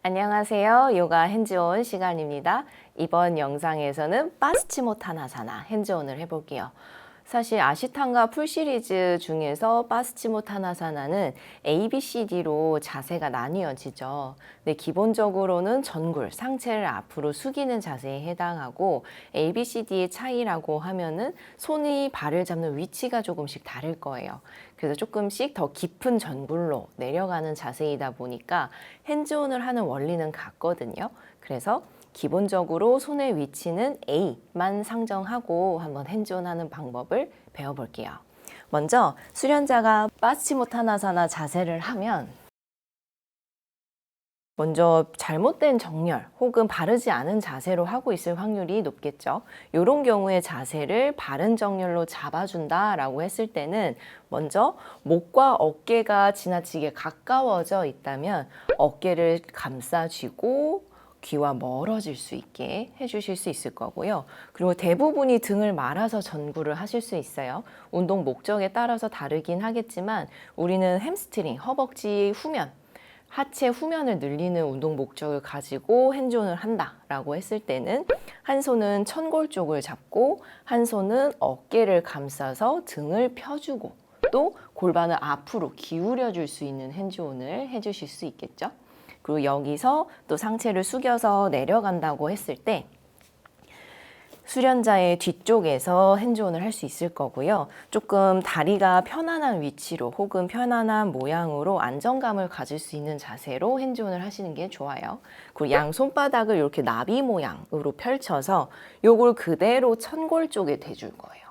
안녕하세요. 요가 핸즈온 시간입니다. 이번 영상에서는 파스치모타나사나 핸즈온을 해볼게요. 사실 아시탄가 풀 시리즈 중에서 파스치모타나사나는 A, B, C, D로 자세가 나뉘어지죠. 근데 기본적으로는 전굴, 상체를 앞으로 숙이는 자세에 해당하고 A, B, C, D의 차이라고 하면은 손이 발을 잡는 위치가 조금씩 다를 거예요. 그래서 조금씩 더 깊은 전굴로 내려가는 자세이다 보니까 핸즈온을 하는 원리는 같거든요. 그래서 기본적으로 손의 위치는 A만 상정하고 한번 핸즈온 하는 방법을 배워볼게요. 먼저 수련자가 파스치모타나사나 자세를 하면 먼저 잘못된 정렬 혹은 바르지 않은 자세로 하고 있을 확률이 높겠죠. 이런 경우에 자세를 바른 정렬로 잡아준다라고 했을 때는 먼저 목과 어깨가 지나치게 가까워져 있다면 어깨를 감싸쥐고 귀와 멀어질 수 있게 해주실 수 있을 거고요. 그리고 대부분이 등을 말아서 전구를 하실 수 있어요. 운동 목적에 따라서 다르긴 하겠지만 우리는 햄스트링, 허벅지 후면, 하체 후면을 늘리는 운동 목적을 가지고 핸즈온을 한다라고 했을 때는 한 손은 천골 쪽을 잡고 한 손은 어깨를 감싸서 등을 펴주고 또 골반을 앞으로 기울여 줄 수 있는 핸즈온을 해주실 수 있겠죠. 그리고 여기서 또 상체를 숙여서 내려간다고 했을 때 수련자의 뒤쪽에서 핸즈온을 할 수 있을 거고요. 조금 다리가 편안한 위치로 혹은 편안한 모양으로 안정감을 가질 수 있는 자세로 핸즈온을 하시는 게 좋아요. 그리고 양 손바닥을 이렇게 나비 모양으로 펼쳐서 요걸 그대로 천골 쪽에 대줄 거예요.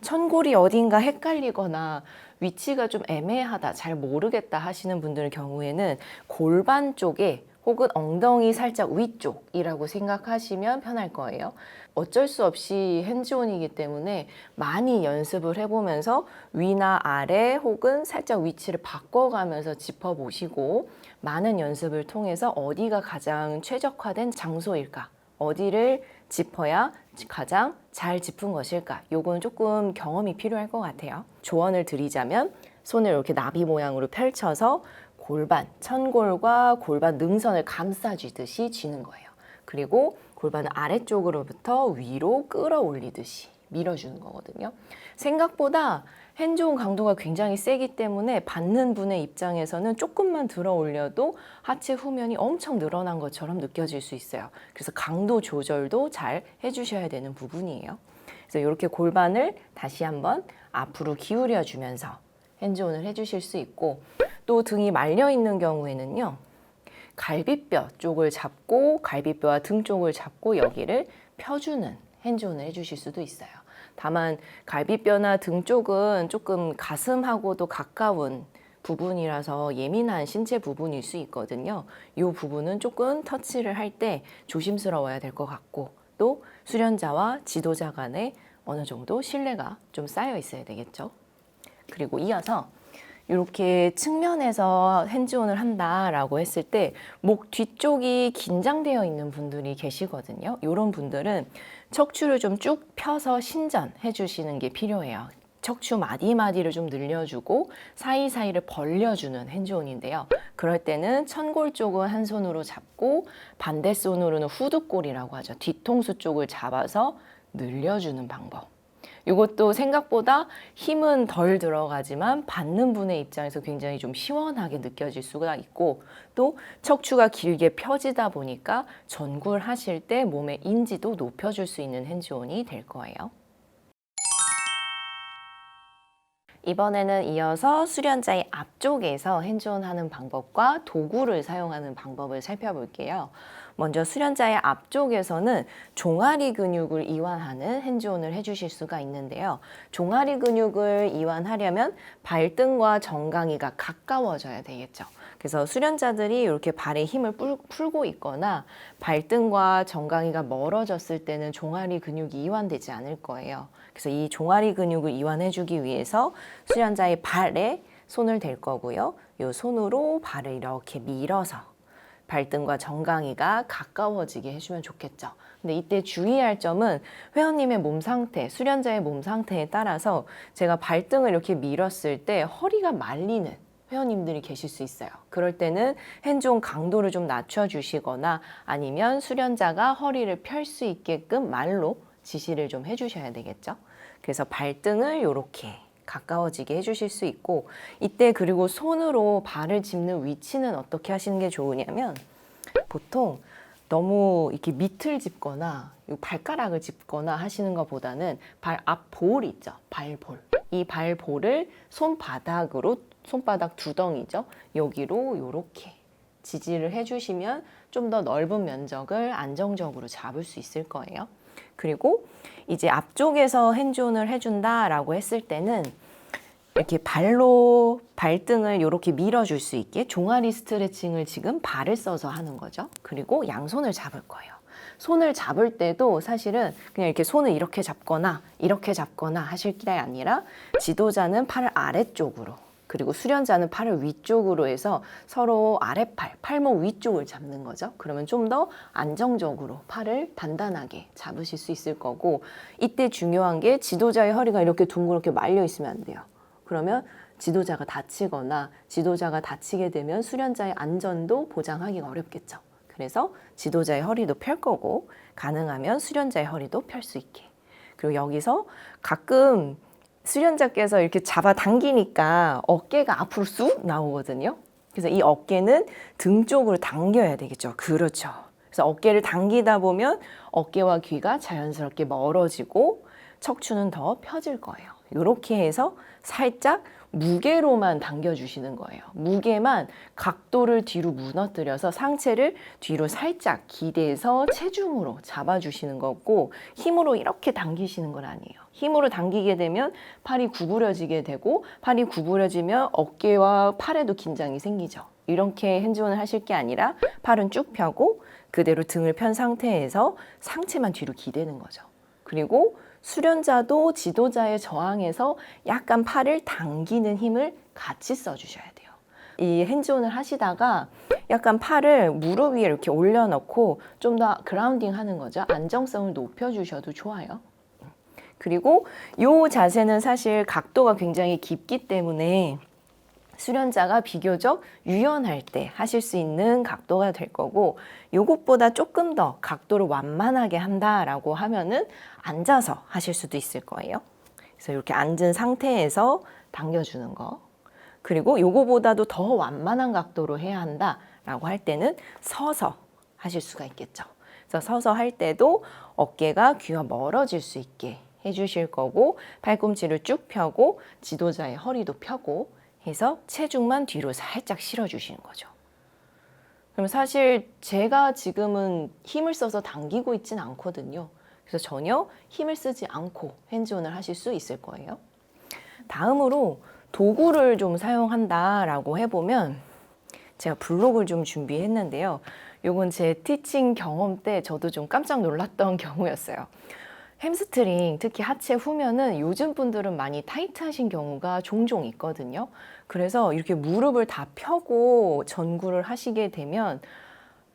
천골이 어딘가 헷갈리거나 위치가 좀 애매하다, 잘 모르겠다 하시는 분들 경우에는 골반 쪽에 혹은 엉덩이 살짝 위쪽이라고 생각하시면 편할 거예요. 어쩔 수 없이 핸즈온이기 때문에 많이 연습을 해보면서 위나 아래 혹은 살짝 위치를 바꿔가면서 짚어보시고 많은 연습을 통해서 어디가 가장 최적화된 장소일까? 어디를 짚어야 가장 잘 짚은 것일까? 요건 조금 경험이 필요할 것 같아요. 조언을 드리자면 손을 이렇게 나비 모양으로 펼쳐서 골반, 천골과 골반 능선을 감싸쥐듯이 쥐는 거예요. 그리고 골반을 아래쪽으로부터 위로 끌어올리듯이 밀어주는 거거든요. 생각보다 핸즈온 강도가 굉장히 세기 때문에 받는 분의 입장에서는 조금만 들어 올려도 하체 후면이 엄청 늘어난 것처럼 느껴질 수 있어요. 그래서 강도 조절도 잘 해주셔야 되는 부분이에요. 그래서 이렇게 골반을 다시 한번 앞으로 기울여 주면서 핸즈온을 해주실 수 있고 또 등이 말려 있는 경우에는요. 갈비뼈 쪽을 잡고 갈비뼈와 등 쪽을 잡고 여기를 펴주는 핸즈온을 해주실 수도 있어요. 다만 갈비뼈나 등 쪽은 조금 가슴하고도 가까운 부분이라서 예민한 신체 부분일 수 있거든요. 이 부분은 조금 터치를 할 때 조심스러워야 될 것 같고 또 수련자와 지도자 간에 어느 정도 신뢰가 좀 쌓여 있어야 되겠죠. 그리고 이어서 이렇게 측면에서 핸즈온을 한다라고 했을 때 목 뒤쪽이 긴장되어 있는 분들이 계시거든요. 이런 분들은 척추를 좀 쭉 펴서 신전해 주시는 게 필요해요. 척추 마디마디를 좀 늘려주고 사이사이를 벌려주는 핸즈온인데요. 그럴 때는 천골 쪽은 한 손으로 잡고 반대 손으로는 후두골이라고 하죠. 뒤통수 쪽을 잡아서 늘려주는 방법. 이것도 생각보다 힘은 덜 들어가지만 받는 분의 입장에서 굉장히 좀 시원하게 느껴질 수가 있고 또 척추가 길게 펴지다 보니까 전굴 하실 때 몸의 인지도 높여줄 수 있는 핸즈온이 될 거예요. 이번에는 이어서 수련자의 앞쪽에서 핸즈온 하는 방법과 도구를 사용하는 방법을 살펴볼게요. 먼저 수련자의 앞쪽에서는 종아리 근육을 이완하는 핸즈온을 해주실 수가 있는데요. 종아리 근육을 이완하려면 발등과 정강이가 가까워져야 되겠죠. 그래서 수련자들이 이렇게 발에 힘을 풀고 있거나 발등과 정강이가 멀어졌을 때는 종아리 근육이 이완되지 않을 거예요. 그래서 이 종아리 근육을 이완해주기 위해서 수련자의 발에 손을 댈 거고요. 이 손으로 발을 이렇게 밀어서 발등과 정강이가 가까워지게 해주면 좋겠죠. 근데 이때 주의할 점은 회원님의 몸 상태, 수련자의 몸 상태에 따라서 제가 발등을 이렇게 밀었을 때 허리가 말리는 회원님들이 계실 수 있어요. 그럴 때는 핸즈온 강도를 좀 낮춰주시거나 아니면 수련자가 허리를 펼 수 있게끔 말로 지시를 좀 해주셔야 되겠죠. 그래서 발등을 이렇게 가까워지게 해주실 수 있고, 이때 그리고 손으로 발을 짚는 위치는 어떻게 하시는 게 좋으냐면, 보통 너무 이렇게 밑을 짚거나 발가락을 짚거나 하시는 것보다는 발 앞 볼 있죠. 발볼. 이 발볼을 손바닥 두덩이죠. 여기로 이렇게 지지를 해주시면 좀 더 넓은 면적을 안정적으로 잡을 수 있을 거예요. 그리고 이제 앞쪽에서 핸즈온을 해준다라고 했을 때는 이렇게 발로 발등을 이렇게 밀어줄 수 있게 종아리 스트레칭을 지금 발을 써서 하는 거죠. 그리고 양손을 잡을 거예요. 손을 잡을 때도 사실은 그냥 이렇게 손을 이렇게 잡거나 하실 게 아니라 지도자는 팔을 아래쪽으로 그리고 수련자는 팔을 위쪽으로 해서 서로 아랫팔, 팔목 위쪽을 잡는 거죠. 그러면 좀 더 안정적으로 팔을 단단하게 잡으실 수 있을 거고, 이때 중요한 게 지도자의 허리가 이렇게 둥그렇게 말려 있으면 안 돼요. 그러면 지도자가 다치거나 지도자가 다치게 되면 수련자의 안전도 보장하기가 어렵겠죠. 그래서 지도자의 허리도 펼 거고 가능하면 수련자의 허리도 펼 수 있게. 그리고 여기서 가끔 수련자께서 이렇게 잡아 당기니까 어깨가 앞으로 쑥 나오거든요. 그래서 이 어깨는 등 쪽으로 당겨야 되겠죠. 그렇죠. 그래서 어깨를 당기다 보면 어깨와 귀가 자연스럽게 멀어지고 척추는 더 펴질 거예요. 이렇게 해서 살짝 무게로만 당겨주시는 거예요. 무게만 각도를 뒤로 무너뜨려서 상체를 뒤로 살짝 기대서 체중으로 잡아주시는 거고, 힘으로 이렇게 당기시는 건 아니에요. 힘으로 당기게 되면 팔이 구부러지게 되고, 팔이 구부러지면 어깨와 팔에도 긴장이 생기죠. 이렇게 핸즈온을 하실 게 아니라 팔은 쭉 펴고 그대로 등을 편 상태에서 상체만 뒤로 기대는 거죠. 그리고 수련자도 지도자의 저항에서 약간 팔을 당기는 힘을 같이 써주셔야 돼요. 이 핸즈온을 하시다가 약간 팔을 무릎 위에 이렇게 올려놓고 좀 더 그라운딩 하는 거죠. 안정성을 높여주셔도 좋아요. 그리고 이 자세는 사실 각도가 굉장히 깊기 때문에 수련자가 비교적 유연할 때 하실 수 있는 각도가 될 거고, 요것보다 조금 더 각도를 완만하게 한다라고 하면은 앉아서 하실 수도 있을 거예요. 그래서 이렇게 앉은 상태에서 당겨주는 거. 그리고 요거보다도 더 완만한 각도로 해야 한다라고 할 때는 서서 하실 수가 있겠죠. 그래서 서서 할 때도 어깨가 귀와 멀어질 수 있게 해주실 거고, 팔꿈치를 쭉 펴고 지도자의 허리도 펴고 해서 체중만 뒤로 살짝 실어주시는 거죠. 그럼 사실 제가 지금은 힘을 써서 당기고 있진 않거든요. 그래서 전혀 힘을 쓰지 않고 핸즈온을 하실 수 있을 거예요. 다음으로 도구를 좀 사용한다라고 해보면, 제가 블록을 좀 준비했는데요. 요건 제 티칭 경험 때 저도 좀 깜짝 놀랐던 경우였어요. 햄스트링, 특히 하체 후면은 요즘 분들은 많이 타이트하신 경우가 종종 있거든요. 그래서 이렇게 무릎을 다 펴고 전구를 하시게 되면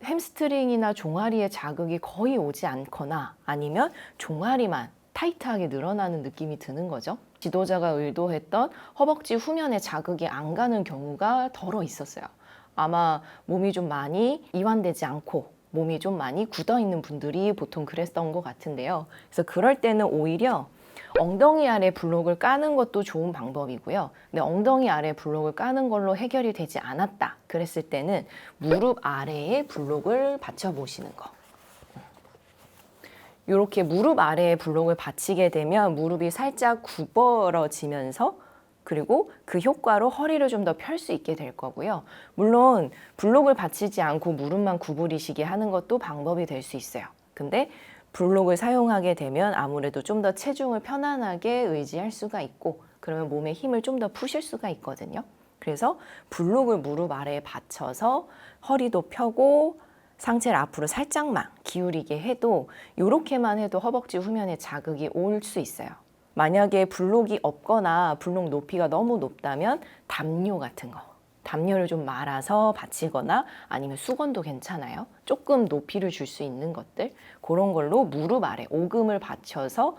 햄스트링이나 종아리에 자극이 거의 오지 않거나 아니면 종아리만 타이트하게 늘어나는 느낌이 드는 거죠. 지도자가 의도했던 허벅지 후면에 자극이 안 가는 경우가 덜어 있었어요. 아마 몸이 좀 많이 이완되지 않고 몸이 좀 많이 굳어 있는 분들이 보통 그랬던 것 같은데요. 그래서 그럴 때는 오히려 엉덩이 아래 블록을 까는 것도 좋은 방법이고요. 근데 엉덩이 아래 블록을 까는 걸로 해결이 되지 않았다 그랬을 때는 무릎 아래에 블록을 받쳐 보시는 거. 이렇게 무릎 아래에 블록을 받치게 되면 무릎이 살짝 구부러지면서, 그리고 그 효과로 허리를 좀 더 펼 수 있게 될 거고요. 물론 블록을 받치지 않고 무릎만 구부리시게 하는 것도 방법이 될 수 있어요. 근데 블록을 사용하게 되면 아무래도 좀 더 체중을 편안하게 의지할 수가 있고, 그러면 몸에 힘을 좀 더 푸실 수가 있거든요. 그래서 블록을 무릎 아래에 받쳐서 허리도 펴고 상체를 앞으로 살짝만 기울이게 해도, 이렇게만 해도 허벅지 후면에 자극이 올 수 있어요. 만약에 블록이 없거나 블록 높이가 너무 높다면 담요 같은 거, 담요를 좀 말아서 받치거나 아니면 수건도 괜찮아요. 조금 높이를 줄 수 있는 것들, 그런 걸로 무릎 아래 오금을 받쳐서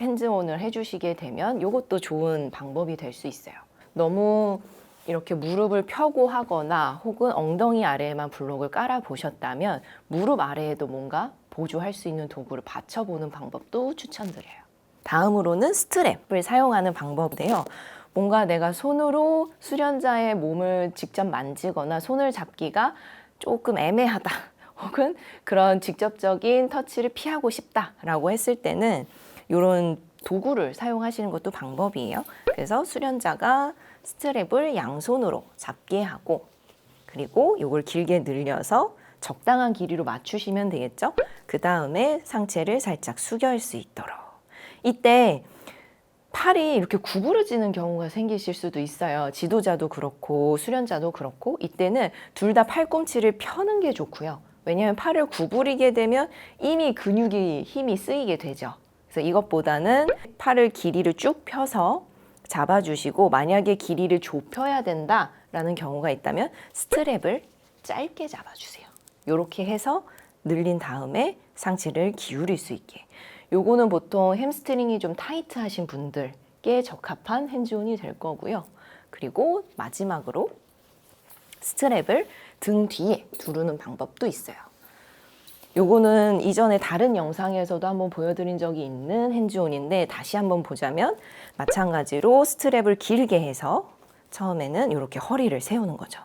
핸즈온을 해주시게 되면 이것도 좋은 방법이 될 수 있어요. 너무 이렇게 무릎을 펴고 하거나 혹은 엉덩이 아래에만 블록을 깔아 보셨다면 무릎 아래에도 뭔가 보조할 수 있는 도구를 받쳐보는 방법도 추천드려요. 다음으로는 스트랩을 사용하는 방법인데요. 뭔가 내가 손으로 수련자의 몸을 직접 만지거나 손을 잡기가 조금 애매하다 혹은 그런 직접적인 터치를 피하고 싶다라고 했을 때는 이런 도구를 사용하시는 것도 방법이에요. 그래서 수련자가 스트랩을 양손으로 잡게 하고 그리고 이걸 길게 늘려서 적당한 길이로 맞추시면 되겠죠. 그 다음에 상체를 살짝 숙여올 수 있도록. 이때 팔이 이렇게 구부러지는 경우가 생기실 수도 있어요. 지도자도 그렇고 수련자도 그렇고 이때는 둘 다 팔꿈치를 펴는 게 좋고요. 왜냐하면 팔을 구부리게 되면 이미 근육이 힘이 쓰이게 되죠. 그래서 이것보다는 팔을 길이를 쭉 펴서 잡아주시고 만약에 길이를 좁혀야 된다라는 경우가 있다면 스트랩을 짧게 잡아주세요. 이렇게 해서 늘린 다음에 상체를 기울일 수 있게. 요거는 보통 햄스트링이 좀 타이트하신 분들께 적합한 핸즈온이 될 거고요. 그리고 마지막으로 스트랩을 등 뒤에 두르는 방법도 있어요. 요거는 이전에 다른 영상에서도 한번 보여드린 적이 있는 핸즈온인데 다시 한번 보자면 마찬가지로 스트랩을 길게 해서 처음에는 이렇게 허리를 세우는 거죠.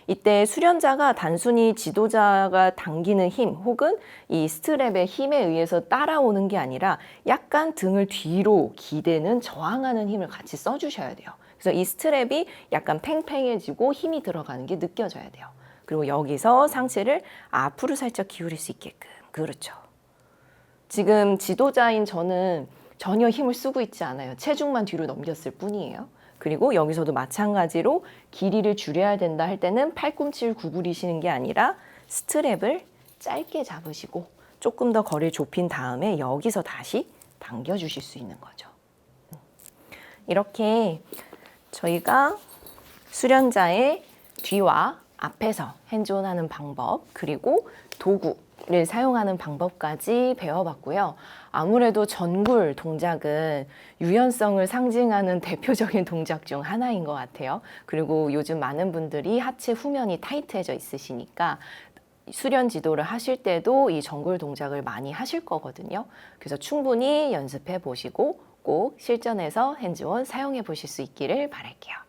이때 수련자가 단순히 지도자가 당기는 힘 혹은 이 스트랩의 힘에 의해서 따라오는 게 아니라 약간 등을 뒤로 기대는 저항하는 힘을 같이 써주셔야 돼요. 그래서 이 스트랩이 약간 팽팽해지고 힘이 들어가는 게 느껴져야 돼요. 그리고 여기서 상체를 앞으로 살짝 기울일 수 있게끔. 그렇죠. 지금 지도자인 저는 전혀 힘을 쓰고 있지 않아요. 체중만 뒤로 넘겼을 뿐이에요. 그리고 여기서도 마찬가지로 길이를 줄여야 된다 할 때는 팔꿈치를 구부리시는 게 아니라 스트랩을 짧게 잡으시고 조금 더 거리를 좁힌 다음에 여기서 다시 당겨주실 수 있는 거죠. 이렇게 저희가 수련자의 뒤와 앞에서 핸즈온 하는 방법 그리고 도구를 사용하는 방법까지 배워봤고요. 아무래도 전굴 동작은 유연성을 상징하는 대표적인 동작 중 하나인 것 같아요. 그리고 요즘 많은 분들이 하체 후면이 타이트해져 있으시니까 수련 지도를 하실 때도 이 전굴 동작을 많이 하실 거거든요. 그래서 충분히 연습해 보시고 꼭 실전에서 핸즈온 사용해 보실 수 있기를 바랄게요.